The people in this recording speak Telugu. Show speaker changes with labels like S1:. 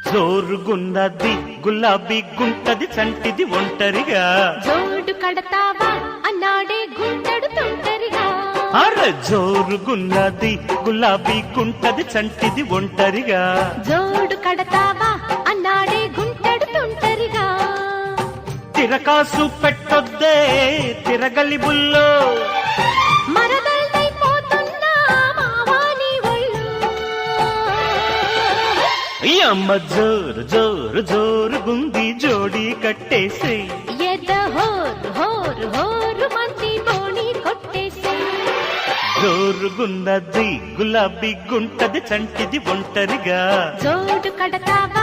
S1: జోరుగున్నది గులాబీ గుంటది చంటిది ఒంటరిగా
S2: జోడు కడతావా అన్నాడే గుంటడు తుంటరిగా
S1: అర జోరుగున్నది గులాబీ గుంటది చంటిది ఒంటరిగా
S2: జోడు కడతావా అన్నాడే గుంటడు తుంటరిగా
S1: తిరకాసు పెట్టొద్దే తిరగలి బుల్లో
S2: మరదల్దైపోతున్నా మావాని ఒళ్ళు
S1: అమ్మ జోరు జోరు జోరుగుంది జోడీ కట్టేసే
S2: ఎద హోరు హోరు హోరు మంది బోణి కొట్టేసే
S1: జోరుగున్నది గులాబీ గుంటది చంటిది ఒంటరిగా
S2: జోడు కడతావా